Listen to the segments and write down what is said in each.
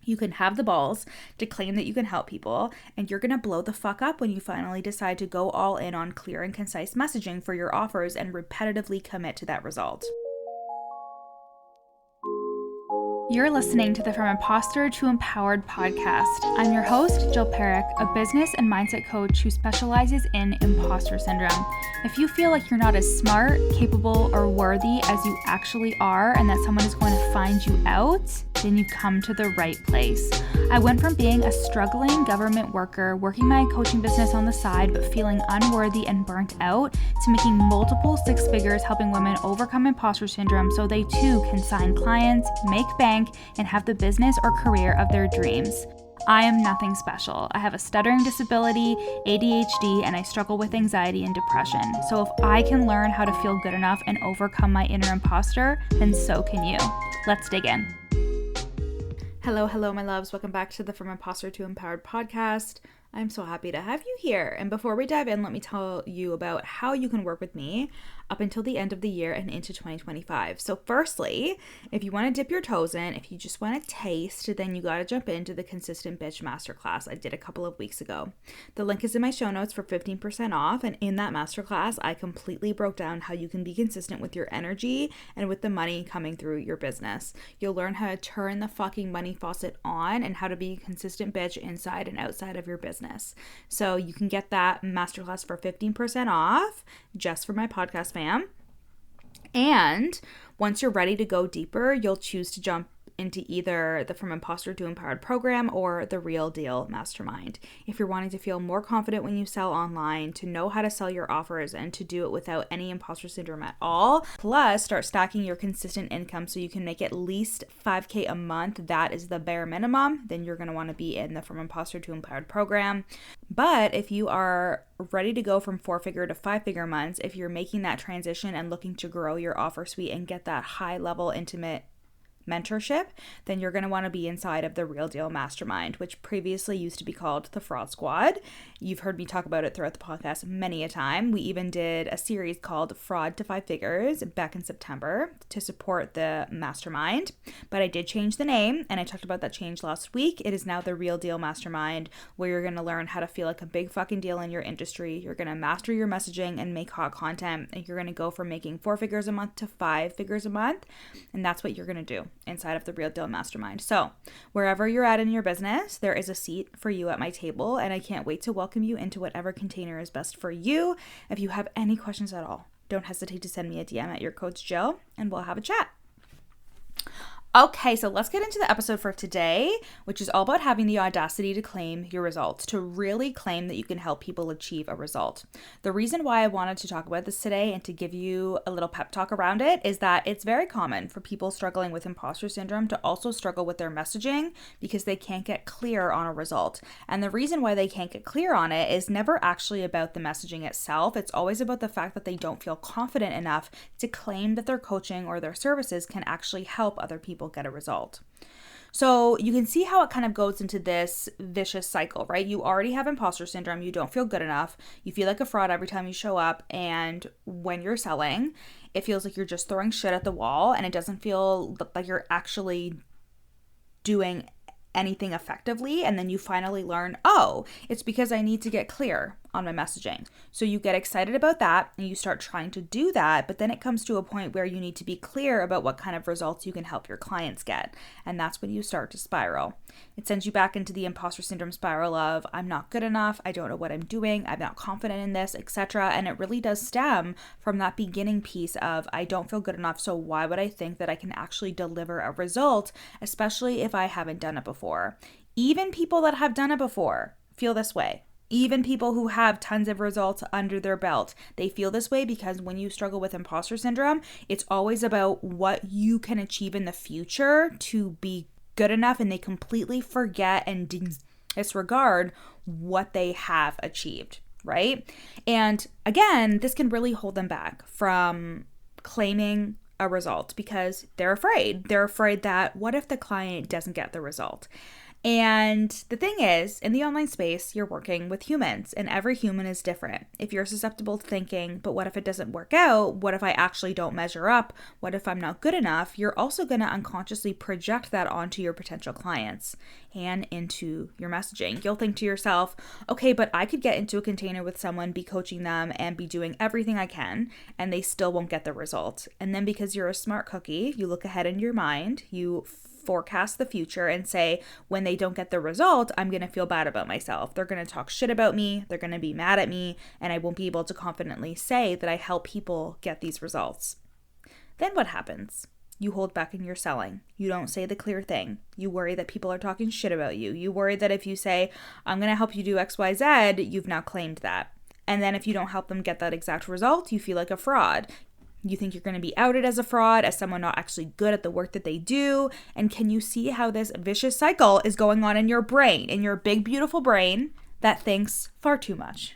You can have the balls to claim that you can help people, and you're going to blow the fuck up when you finally decide to go all in on clear and concise messaging for your offers and repetitively commit to that result. You're listening to the From Imposter to Empowered podcast. I'm your host, Jill Perrick, a business and mindset coach who specializes in imposter syndrome. If you feel like you're not as smart, capable, or worthy as you actually are, and that someone is going to find you out, then you've come to the right place. I went from being a struggling government worker, working my coaching business on the side, but feeling unworthy and burnt out, to making multiple six figures helping women overcome imposter syndrome so they too can sign clients, make bank, and have the business or career of their dreams. I am nothing special. I have a stuttering disability, ADHD, and I struggle with anxiety and depression. So if I can learn how to feel good enough and overcome my inner imposter, then so can you. Let's dig in. Hello, my loves. Welcome back to the From Imposter to Empowered podcast. I'm so happy to have you here. And before we dive in, let me tell you about how you can work with me up until the end of the year and into 2025. So firstly, if you want to dip your toes in, if you just want to taste, then you got to jump into the Consistent Bitch Masterclass I did a couple of weeks ago. The link is in my show notes for 15% off. And in that masterclass, I completely broke down how you can be consistent with your energy and with the money coming through your business. You'll learn how to turn the fucking money faucet on and how to be a consistent bitch inside and outside of your business. So you can get that masterclass for 15% off just for my podcast fam. And once you're ready to go deeper, you'll choose to jump into either the From Imposter to Empowered program or the Real Deal Mastermind. If you're wanting to feel more confident when you sell online, to know how to sell your offers and to do it without any imposter syndrome at all, plus start stacking your consistent income so you can make at least $5,000 a month, that is the bare minimum, then you're going to want to be in the From Imposter to Empowered program. But if you are ready to go from 4-figure to 5-figure months, if you're making that transition and looking to grow your offer suite and get that high level intimate mentorship, then you're going to want to be inside of the Real Deal Mastermind, which previously used to be called the Fraud Squad. You've heard me talk about it throughout the podcast many a time. We even did a series called Fraud to 5 Figures back in September to support the mastermind, but I did change the name, and I talked about that change last week. It is now the Real Deal Mastermind, where you're going to learn how to feel like a big fucking deal in your industry. You're going to master your messaging and make hot content, and you're going to go from making 4 figures a month to 5 figures a month, and that's what you're going to do inside of the Real Deal Mastermind. So wherever you're at in your business, there is a seat for you at my table, and I can't wait to welcome you into whatever container is best for you. If you have any questions at all, don't hesitate to send me a DM at your Coach Jill, and we'll have a chat. Okay, so let's get into the episode for today, which is all about having the audacity to claim your results, to really claim that you can help people achieve a result. The reason why I wanted to talk about this today and to give you a little pep talk around it is that it's very common for people struggling with imposter syndrome to also struggle with their messaging because they can't get clear on a result. And the reason why they can't get clear on it is never actually about the messaging itself. It's always about the fact that they don't feel confident enough to claim that their coaching or their services can actually help other people get a result. So you can see how it kind of goes into this vicious cycle, right? You already have imposter syndrome. You don't feel good enough. You feel like a fraud every time you show up. And when you're selling, it feels like you're just throwing shit at the wall, and it doesn't feel like you're actually doing anything effectively. And then you finally learn, oh, it's because I need to get clear on my messaging. So you get excited about that and you start trying to do that, but then it comes to a point where you need to be clear about what kind of results you can help your clients get. And that's when you start to spiral. It sends you back into the imposter syndrome spiral of, I'm not good enough, I don't know what I'm doing, I'm not confident in this, etc. And it really does stem from that beginning piece of, I don't feel good enough, so why would I think that I can actually deliver a result, especially if I haven't done it before? Even people that have done it before feel this way. Even people who have tons of results under their belt, they feel this way because when you struggle with imposter syndrome, it's always about what you can achieve in the future to be good enough, and they completely forget and disregard what they have achieved, right? And again, this can really hold them back from claiming a result because they're afraid. They're afraid that what if the client doesn't get the result? And the thing is, in the online space, you're working with humans and every human is different. If you're susceptible to thinking, but what if it doesn't work out? What if I actually don't measure up? What if I'm not good enough? You're also going to unconsciously project that onto your potential clients and into your messaging. You'll think to yourself, okay, but I could get into a container with someone, be coaching them and be doing everything I can, and they still won't get the result. And then because you're a smart cookie, you look ahead in your mind, you forecast the future and say, when they don't get the result, I'm going to feel bad about myself. They're going to talk shit about me. They're going to be mad at me. And I won't be able to confidently say that I help people get these results. Then what happens? You hold back in your selling. You don't say the clear thing. You worry that people are talking shit about you. You worry that if you say, I'm going to help you do XYZ, you've now claimed that. And then if you don't help them get that exact result, you feel like a fraud. You think you're going to be outed as a fraud, as someone not actually good at the work that they do. And can you see how this vicious cycle is going on in your brain, in your big, beautiful brain that thinks far too much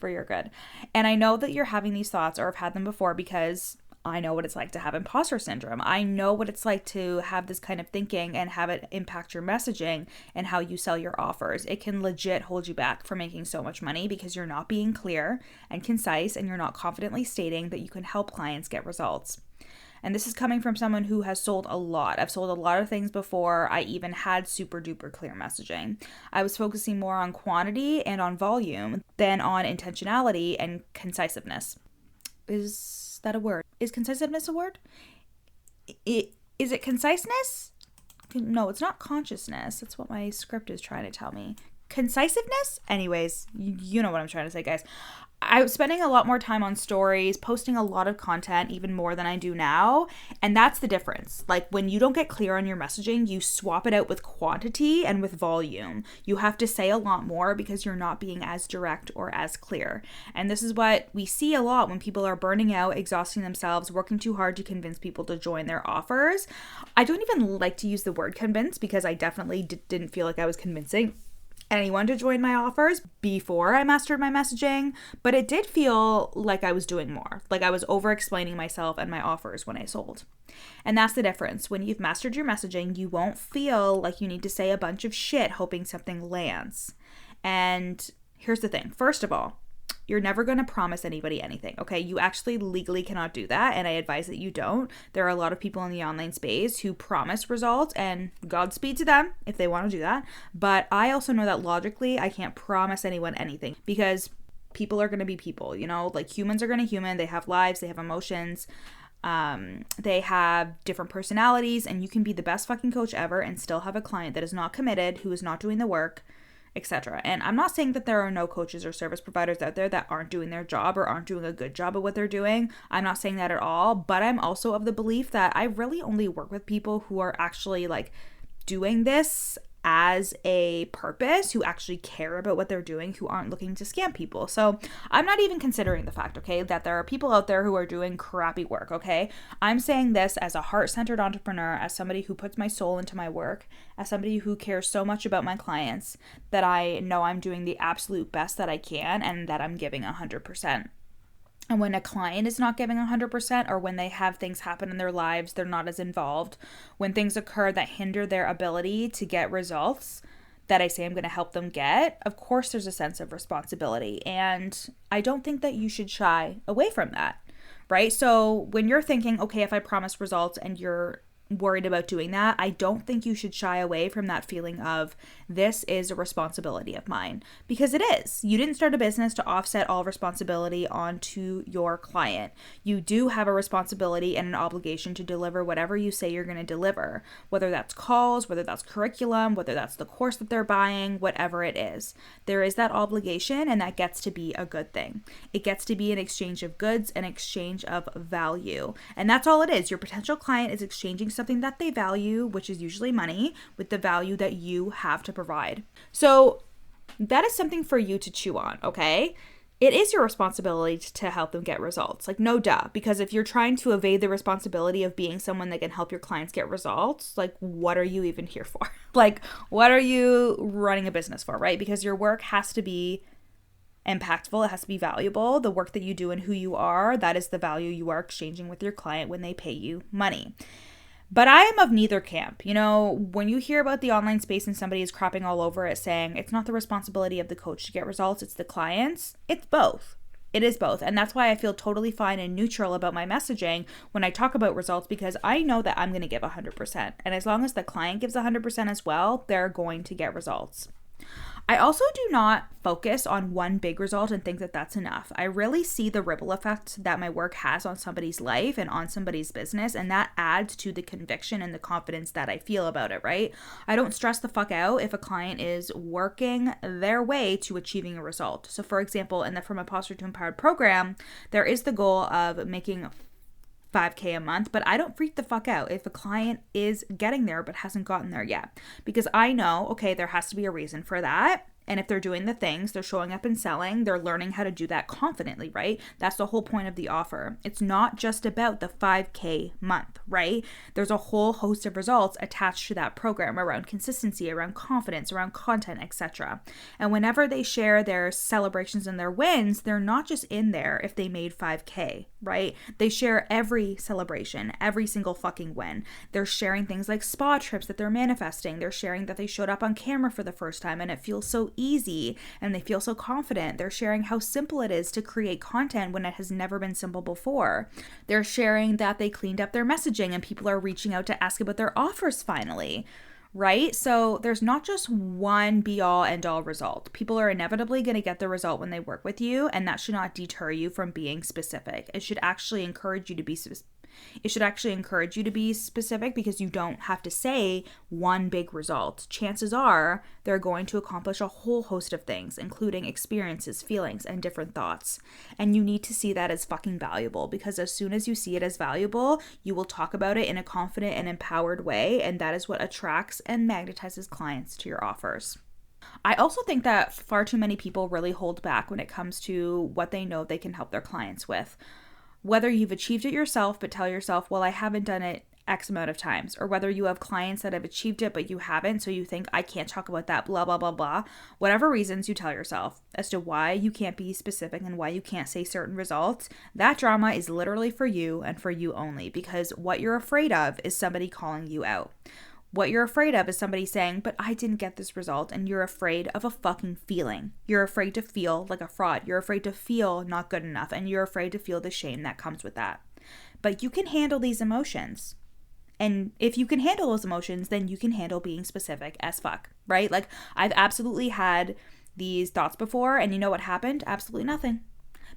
for your good? And I know that you're having these thoughts or have had them before because I know what it's like to have imposter syndrome. I know what it's like to have this kind of thinking and have it impact your messaging and how you sell your offers. It can legit hold you back from making so much money because you're not being clear and concise and you're not confidently stating that you can help clients get results. And this is coming from someone who has sold a lot. I've sold a lot of things before I even had super duper clear messaging. I was focusing more on quantity and on volume than on intentionality and concisiveness. Is that a word? Is concisiveness a word? Is it conciseness? No, it's not consciousness. That's what my script is trying to tell me. Concisiveness? Anyways, you know what I'm trying to say, guys. I was spending a lot more time on stories, posting a lot of content, even more than I do now. And that's the difference. Like when you don't get clear on your messaging, you swap it out with quantity and with volume. You have to say a lot more because you're not being as direct or as clear. And this is what we see a lot when people are burning out, exhausting themselves, working too hard to convince people to join their offers. I don't even like to use the word convince because I definitely didn't feel like I was convincing anyone to join my offers before I mastered my messaging, but it did feel like I was doing more, like I was over explaining myself and my offers when I sold. And that's the difference. When you've mastered your messaging, you won't feel like you need to say a bunch of shit hoping something lands. And here's the thing. First of all, you're never going to promise anybody anything, okay? You actually legally cannot do that, and I advise that you don't. There are a lot of people in the online space who promise results, and Godspeed to them if they want to do that. But I also know that logically, I can't promise anyone anything because people are going to be people, you know? Like humans are going to human. They have lives. They have emotions. They have different personalities, and you can be the best fucking coach ever and still have a client that is not committed, who is not doing the work, etc. And I'm not saying that there are no coaches or service providers out there that aren't doing their job or aren't doing a good job at what they're doing. I'm not saying that at all, but I'm also of the belief that I really only work with people who are actually like doing this as a purpose, who actually care about what they're doing, who aren't looking to scam people. So I'm not even considering the fact, okay, that there are people out there who are doing crappy work, okay? I'm saying this as a heart-centered entrepreneur, as somebody who puts my soul into my work, as somebody who cares so much about my clients that I know I'm doing the absolute best that I can and that I'm giving 100%. And when a client is not giving 100%, or when they have things happen in their lives, they're not as involved, when things occur that hinder their ability to get results that I say I'm going to help them get, of course there's a sense of responsibility. And I don't think that you should shy away from that, right? So when you're thinking, okay, if I promise results and you're worried about doing that, I don't think you should shy away from that feeling of this is a responsibility of mine, because it is. You didn't start a business to offset all responsibility onto your client. You do have a responsibility and an obligation to deliver whatever you say you're going to deliver, whether that's calls, whether that's curriculum, whether that's the course that they're buying, whatever it is. There is that obligation, and that gets to be a good thing. It gets to be an exchange of goods, an exchange of value. And that's all it is. Your potential client is exchanging something that they value, which is usually money, with the value that you have to provide. So that is something for you to chew on, okay? It is your responsibility to help them get results. Like, no duh, because if you're trying to evade the responsibility of being someone that can help your clients get results, like, what are you even here for? Like, what are you running a business for, right? Because your work has to be impactful. It has to be valuable. The work that you do and who you are, that is the value you are exchanging with your client when they pay you money. But I am of neither camp. You know, when you hear about the online space and somebody is crapping all over it saying it's not the responsibility of the coach to get results, it's the clients, it's both. It is both. And that's why I feel totally fine and neutral about my messaging when I talk about results, because I know that I'm going to give 100%. And as long as the client gives 100% as well, they're going to get results. I also do not focus on one big result and think that that's enough. I really see the ripple effect that my work has on somebody's life and on somebody's business, and that adds to the conviction and the confidence that I feel about it, right? I don't stress the fuck out if a client is working their way to achieving a result. So for example, in the From Imposter to Empowered program, there is the goal of making $5,000 a month, but I don't freak the fuck out if a client is getting there but hasn't gotten there yet, because I know, okay, there has to be a reason for that. And if they're doing the things, they're showing up and selling, they're learning how to do that confidently, right? That's the whole point of the offer. It's not just about the $5,000 month, right? There's a whole host of results attached to that program around consistency, around confidence, around content, etc. And whenever they share their celebrations and their wins, they're not just in there if they made $5,000, right? They share every celebration, every single fucking win. They're sharing things like spa trips that they're manifesting. They're sharing that they showed up on camera for the first time and it feels so easy and they feel so confident. They're sharing how simple it is to create content when it has never been simple before. They're sharing that they cleaned up their messaging and people are reaching out to ask about their offers finally, right? So there's not just one be all end all result. People are inevitably going to get the result when they work with you, and that should not deter you from being specific. It should actually encourage you to be specific. Because you don't have to say one big result. Chances are they're going to accomplish a whole host of things, including experiences, feelings, and different thoughts. And you need to see that as fucking valuable, because as soon as you see it as valuable, you will talk about it in a confident and empowered way, and that is what attracts and magnetizes clients to your offers. I also think that far too many people really hold back when it comes to what they know they can help their clients with. Whether you've achieved it yourself, but tell yourself, well, I haven't done it X amount of times, or whether you have clients that have achieved it, but you haven't, so you think, I can't talk about that, blah, blah, blah, blah. Whatever reasons you tell yourself as to why you can't be specific and why you can't say certain results, that drama is literally for you and for you only, because what you're afraid of is somebody calling you out. What you're afraid of is somebody saying, but I didn't get this result, and you're afraid of a fucking feeling. You're afraid to feel like a fraud. You're afraid to feel not good enough, and you're afraid to feel the shame that comes with that. But you can handle these emotions. And if you can handle those emotions, then you can handle being specific as fuck, right? Like, I've absolutely had these thoughts before, and you know what happened? Absolutely nothing.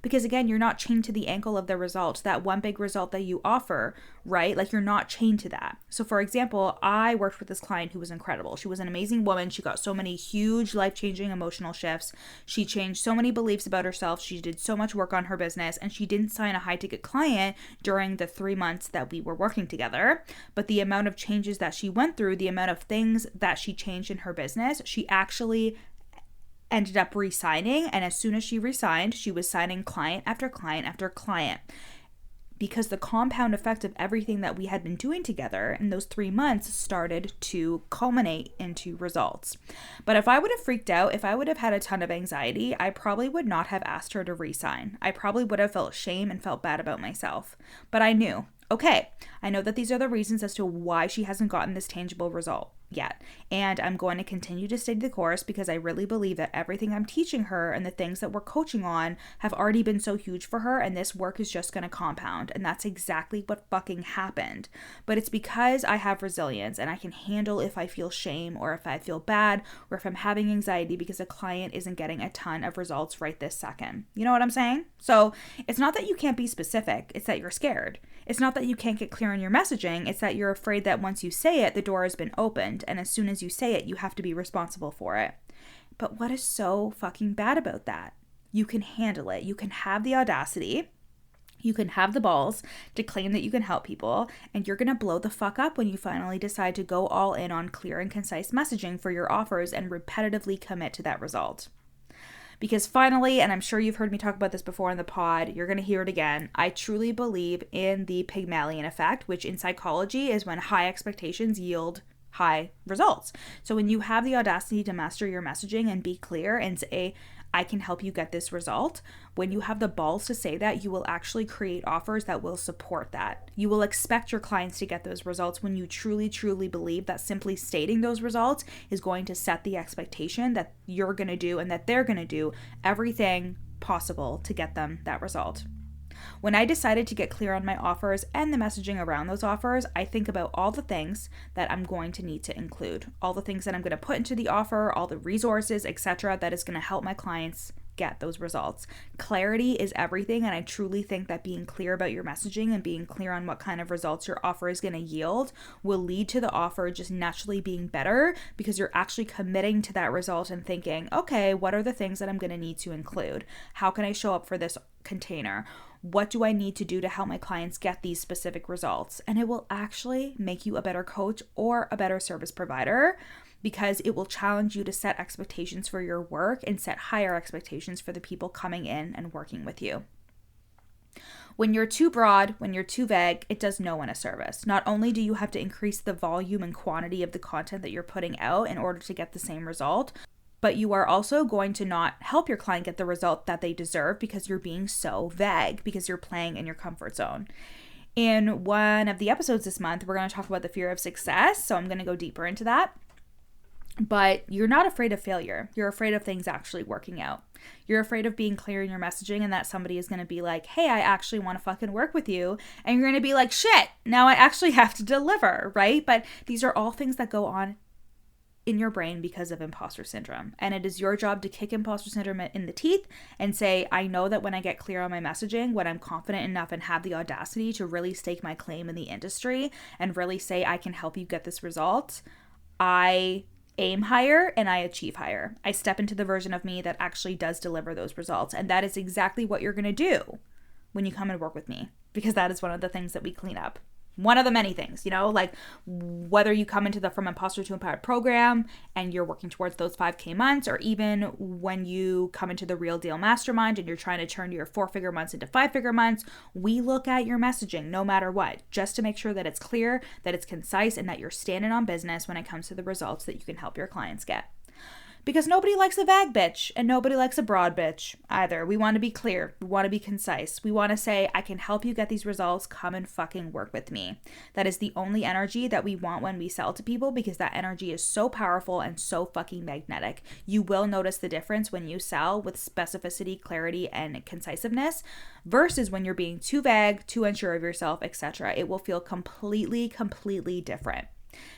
Because again, you're not chained to the ankle of the result, that one big result that you offer, right? Like, you're not chained to that. So for example, I worked with this client who was incredible. She was an amazing woman. She got so many huge life-changing emotional shifts. She changed so many beliefs about herself. She did so much work on her business, and she didn't sign a high-ticket client during the 3 months that we were working together. But the amount of changes that she went through, the amount of things that she changed in her business, she actually ended up re-signing, and as soon as she re-signed, she was signing client after client after client, because the compound effect of everything that we had been doing together in those 3 months started to culminate into results. But if I would have freaked out, if I would have had a ton of anxiety, I probably would not have asked her to re-sign. I probably would have felt shame and felt bad about myself. But I knew, okay, I know that these are the reasons as to why she hasn't gotten this tangible result yet. And I'm going to continue to stay the course, because I really believe that everything I'm teaching her and the things that we're coaching on have already been so huge for her, and this work is just going to compound. And that's exactly what fucking happened. But it's because I have resilience and I can handle if I feel shame or if I feel bad or if I'm having anxiety because a client isn't getting a ton of results right this second. You know what I'm saying? So it's not that you can't be specific, it's that you're scared. It's not that you can't get clear on your messaging, it's that you're afraid that once you say it, the door has been opened, and as soon as you say it, you have to be responsible for it. But what is so fucking bad about that? You can handle it. You can have the audacity, you can have the balls to claim that you can help people, and you're going to blow the fuck up when you finally decide to go all in on clear and concise messaging for your offers and repetitively commit to that result. Because finally, and I'm sure you've heard me talk about this before in the pod, you're going to hear it again, I truly believe in the Pygmalion effect, which in psychology is when high expectations yield high results. So when you have the audacity to master your messaging and be clear and say, I can help you get this result, when you have the balls to say that, you will actually create offers that will support that. You will expect your clients to get those results when you truly, truly believe that simply stating those results is going to set the expectation that you're going to do and that they're going to do everything possible to get them that result. When I decided to get clear on my offers and the messaging around those offers, I think about all the things that I'm going to need to include, all the things that I'm going to put into the offer, all the resources, etc., that is going to help my clients get those results. Clarity is everything, and I truly think that being clear about your messaging and being clear on what kind of results your offer is going to yield will lead to the offer just naturally being better, because you're actually committing to that result and thinking, okay, what are the things that I'm going to need to include? How can I show up for this container? What do I need to do to help my clients get these specific results? And it will actually make you a better coach or a better service provider, because it will challenge you to set expectations for your work and set higher expectations for the people coming in and working with you. When you're too broad, when you're too vague, it does no one a service. Not only do you have to increase the volume and quantity of the content that you're putting out in order to get the same result, but you are also going to not help your client get the result that they deserve because you're being so vague, because you're playing in your comfort zone. In one of the episodes this month, we're going to talk about the fear of success, so I'm going to go deeper into that. But you're not afraid of failure. You're afraid of things actually working out. You're afraid of being clear in your messaging and that somebody is going to be like, hey, I actually want to fucking work with you. And you're going to be like, shit, now I actually have to deliver, right? But these are all things that go on in your brain because of imposter syndrome. And it is your job to kick imposter syndrome in the teeth and say, I know that when I get clear on my messaging, when I'm confident enough and have the audacity to really stake my claim in the industry and really say, I can help you get this result, I aim higher and I achieve higher. I step into the version of me that actually does deliver those results. And that is exactly what you're going to do when you come and work with me, because that is one of the things that we clean up. One of the many things, like whether you come into the From Imposter to Empowered program and you're working towards those 5K months, or even when you come into the Real Deal Mastermind and you're trying to turn your 4-figure months into 5-figure months, we look at your messaging no matter what, just to make sure that it's clear, that it's concise, and that you're standing on business when it comes to the results that you can help your clients get. Because nobody likes a vague bitch and nobody likes a broad bitch either. We want to be clear. We want to be concise. We want to say, I can help you get these results. Come and fucking work with me. That is the only energy that we want when we sell to people, because that energy is so powerful and so fucking magnetic. You will notice the difference when you sell with specificity, clarity, and concisiveness versus when you're being too vague, too unsure of yourself, etc. It will feel completely different.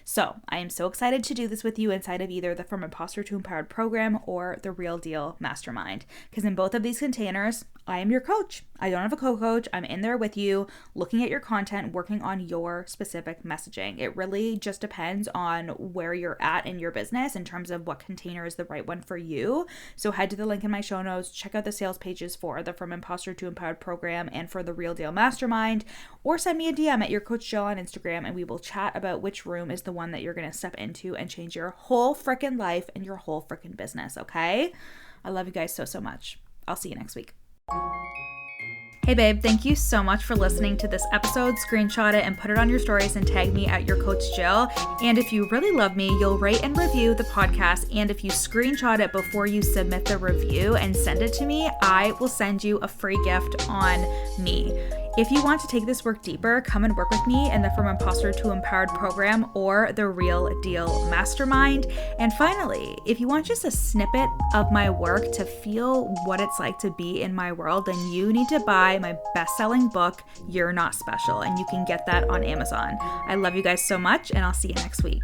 So I am so excited to do this with you inside of either the From Imposter to Empowered program or the Real Deal Mastermind. Because in both of these containers, I am your coach. I don't have a co-coach. I'm in there with you, looking at your content, working on your specific messaging. It really just depends on where you're at in your business in terms of what container is the right one for you. So head to the link in my show notes, check out the sales pages for the From Imposter to Empowered program and for the Real Deal Mastermind, or send me a DM at your Coach Jill on Instagram, and we will chat about which room is the one that you're going to step into and change your whole freaking life and your whole freaking business, okay? I love you guys so much. I'll see you next week. Hey babe, thank you so much for listening to this episode. Screenshot it and put it on your stories and tag me at your Coach Jill. And if you really love me, you'll rate and review the podcast. And if you screenshot it before you submit the review and send it to me, I will send you a free gift on me. If you want to take this work deeper, come and work with me in the From Imposter to Empowered program or the Real Deal Mastermind. And finally, if you want just a snippet of my work to feel what it's like to be in my world, then you need to buy my best-selling book, You're Not Special, and you can get that on Amazon. I love you guys so much, and I'll see you next week.